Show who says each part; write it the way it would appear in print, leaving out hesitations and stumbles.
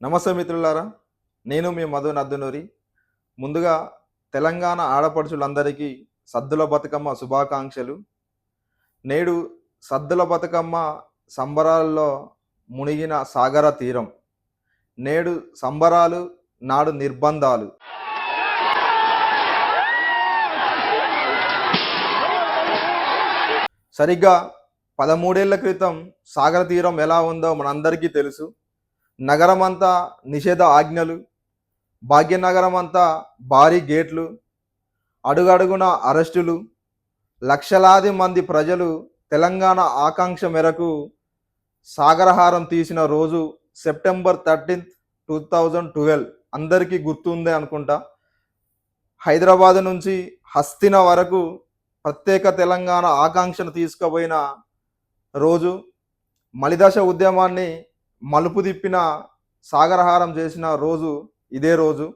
Speaker 1: నమస్తే మిత్రులారా, నేను మీ మధు నద్దునూరి. ముందుగా తెలంగాణ ఆడపడుచులందరికీ సద్దుల బతుకమ్మ శుభాకాంక్షలు. నేడు సద్దుల బతుకమ్మ సంబరాల్లో మునిగిన సాగర తీరం. నేడు సంబరాలు, నాడు నిర్బంధాలు. సరిగ్గా 13 ఏళ్ల క్రితం సాగర తీరం ఎలా ఉందో మనందరికీ తెలుసు. నగరమంతా నిషేధ ఆజ్ఞలు, భాగ్యనగరం అంతా భారీ గేట్లు, అడుగడుగున అరెస్టులు, లక్షలాది మంది ప్రజలు తెలంగాణ ఆకాంక్ష మేరకు సాగరహారం తీసిన రోజు సెప్టెంబర్ 13, 2012 అందరికీ గుర్తుందే అనుకుంటా. హైదరాబాద్ నుంచి హస్తిన వరకు ప్రత్యేక తెలంగాణ ఆకాంక్షను తీసుకుపోయిన రోజు, మలిదశ ఉద్యమాన్ని మలుపు తిప్పిన సాగరహారం చేసిన రోజు ఇదే రోజు.